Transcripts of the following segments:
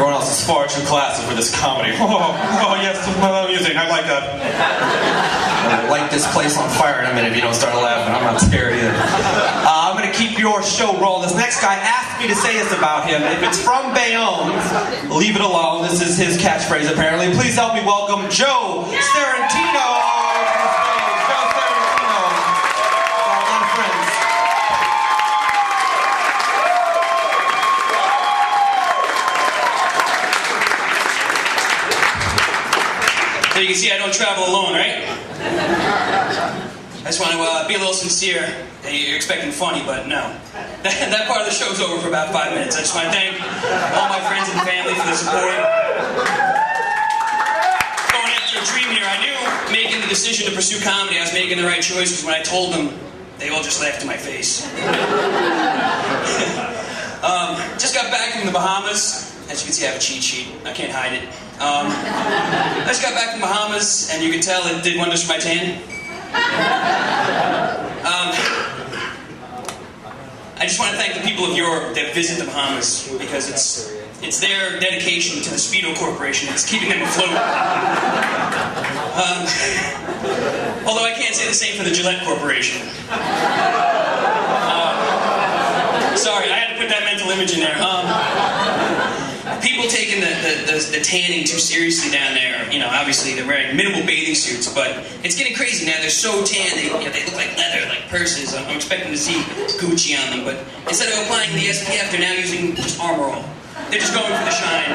Everyone else is far too classy for this comedy. Oh yes, music. I like that. I'll light this place on fire in a minute if you don't start laughing. I'm not scared either. I'm going to keep your show rolling. This next guy asked me to say this about him. If it's from Bayonne, leave it alone. This is his catchphrase, apparently. Please help me welcome Joe Sarantino. So you can see I don't travel alone, right? I just want to be a little sincere. You're expecting funny, but no. That part of the show's over for about 5 minutes. I just want to thank all my friends and family for the support. Going after a dream here, I knew making the decision to pursue comedy, I was making the right choice, because when I told them, they all just laughed in my face. Just got back from the Bahamas. As you can see, I have a cheat sheet. I can't hide it. I just got back from the Bahamas, and you can tell it did wonders for my tan. I just want to thank the people of Europe that visit the Bahamas, because it's their dedication to the Speedo Corporation that's keeping them afloat. Although I can't say the same for the Gillette Corporation. Sorry, I had to put that mental image in there. People taking the tanning too seriously down there, you know, obviously they're wearing minimal bathing suits, but it's getting crazy now. They're so tan, they look like leather, like purses. I'm expecting to see Gucci on them, but instead of applying the SPF, they're now using just Armor All. They're just going for the shine.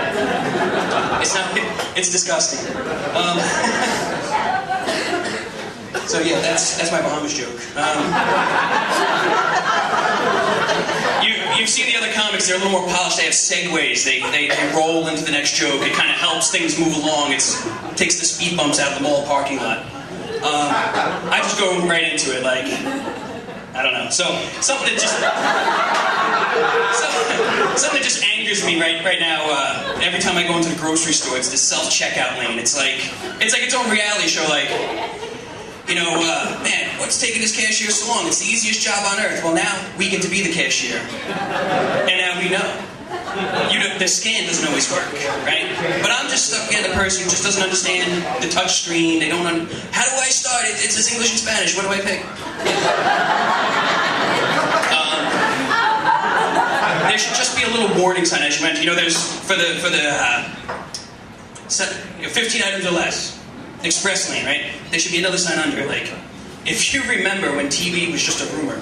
It's disgusting. So yeah, that's my Bahamas joke. You've seen the other comics, they're a little more polished, they have segues, they roll into the next joke, it kind of helps things move along, it takes the speed bumps out of the mall parking lot. I just go right into it, like, I don't know, so something that just angers me right now, every time I go into the grocery store, it's the self-checkout lane, it's like its own reality show, like, you know, man, what's taking this cashier so long? It's the easiest job on earth. Well, now we get to be the cashier. And now we know. The scan doesn't always work, right? But I'm just stuck being the person who just doesn't understand the touch screen. They don't how do I start? It says English and Spanish. What do I pick? There should just be a little warning sign as you went. You know, there's, for the 15 items or less. Express lane, right? There should be another sign under it, like, if you remember when TV was just a rumor.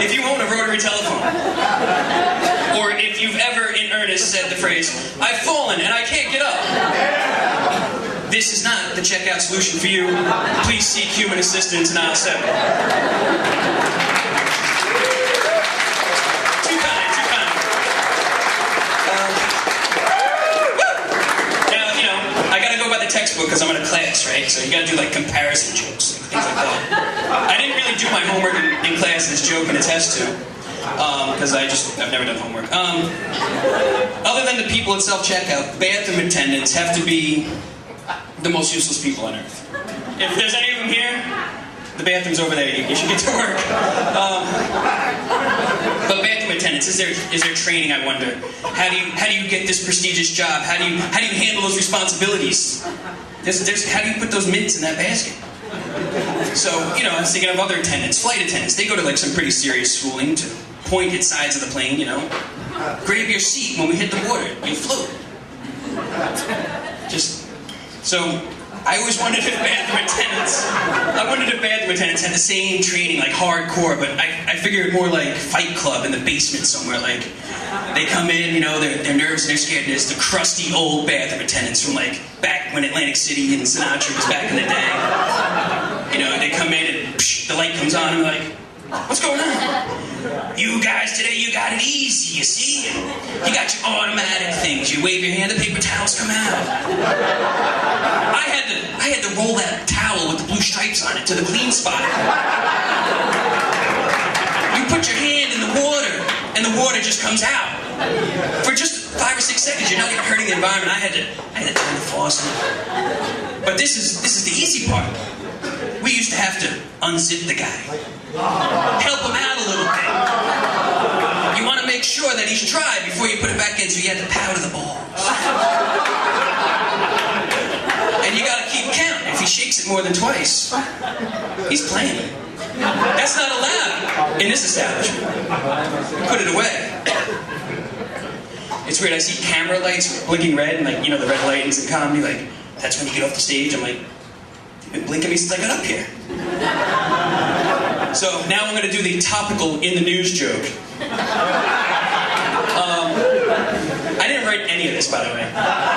If you own a rotary telephone, or if you've ever in earnest said the phrase, I've fallen and I can't get up. This is not the checkout solution for you. Please seek human assistance in aisle 7. Textbook because I'm in a class, right? So you gotta do like comparison jokes, things like that. I didn't really do my homework in class this joke and a test too, because I've never done homework. Other than the people at self-checkout, bathroom attendants have to be the most useless people on earth. If there's any of them here, the bathroom's over there. You should get to work. But bathroom attendants, is there training? I wonder. How do you get this prestigious job? How do you handle those responsibilities? How do you put those mints in that basket? So, you know, I was thinking of other attendants, flight attendants. They go to like some pretty serious schooling to point at sides of the plane. You know, grab your seat when we hit the water. You float. So. I always wondered if bathroom attendants had the same training, like hardcore, but I figured more like Fight Club in the basement somewhere. Like, they come in, you know, they're nervous and they're scared, and it's the crusty old bathroom attendants from like back when Atlantic City and Sinatra was back in the day. You know, they come in and the light comes on and they're like, what's going on? You guys today, you got it easy, you see? You got your automatic things. You wave your hand, the paper towels come out. I had to roll that towel with the blue stripes on it to the clean spot. You put your hand in the water, and the water just comes out. For just 5 or 6 seconds, you're not even hurting the environment. I had to turn the faucet. But this is the easy part. We used to have to unzip the guy. Help him out a little bit. You want to make make sure that he's tried before you put it back in, so you have to powder the balls. And you gotta keep count. If he shakes it more than twice, he's playing. That's not allowed in this establishment. Put it away. It's weird, I see camera lights blinking red, and like, you know, the red lightings in comedy, like, that's when you get off the stage. I'm like, you've been blinking me since I got up here. So now I'm gonna do the topical in the news joke. I didn't write any of this, by the way.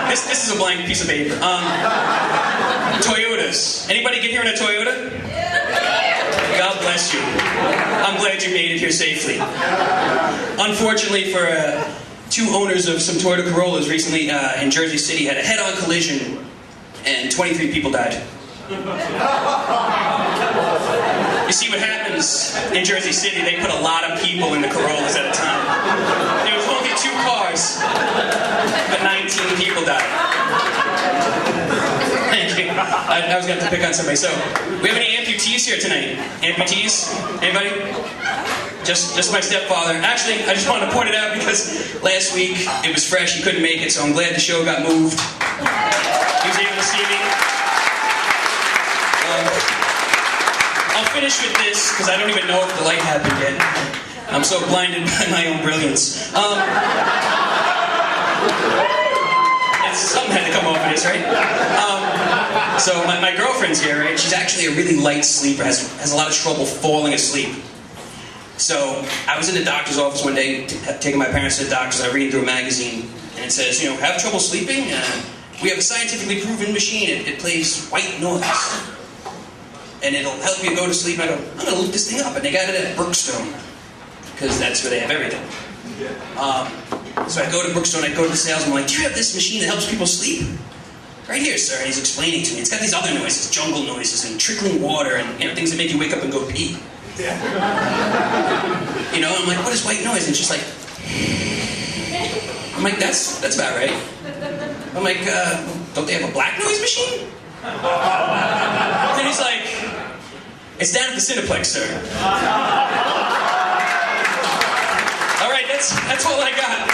This is a blank piece of paper. Toyotas. Anybody get here in a Toyota? God bless you. I'm glad you made it here safely. Unfortunately for two owners of some Toyota Corollas recently in Jersey City had a head-on collision and 23 people died. You see what happens in Jersey City, they put a lot of people in the Corollas at a time. There was only 2 cars, but 19 people died. Thank you. I was going to have to pick on somebody. So, we have any amputees here tonight? Amputees? Anybody? Just my stepfather. Actually, I just wanted to point it out because last week it was fresh, he couldn't make it, so I'm glad the show got moved. He was able to see me. I'll finish with this, because I don't even know if the light happened yet. I'm so blinded by my own brilliance. Something had to come off of this, right? So my girlfriend's here, right? She's actually a really light sleeper, has a lot of trouble falling asleep. So I was in the doctor's office one day, taking my parents to the doctor's, and I read through a magazine, and it says, you know, have trouble sleeping? We have a scientifically proven machine. It plays white noise. And it'll help you go to sleep. I go, I'm going to look this thing up. And they got it at Brookstone, because that's where they have everything. So I go to Brookstone, I go to the salesman, I'm like, do you have this machine that helps people sleep? Right here, sir. And he's explaining to me. It's got these other noises, jungle noises, and trickling water, and things that make you wake up and go pee. You know, I'm like, what is white noise? And she's like, I'm like, that's about right. I'm like, don't they have a black noise machine? And he's like, it's down at the Cineplex, sir. All right, that's all I got.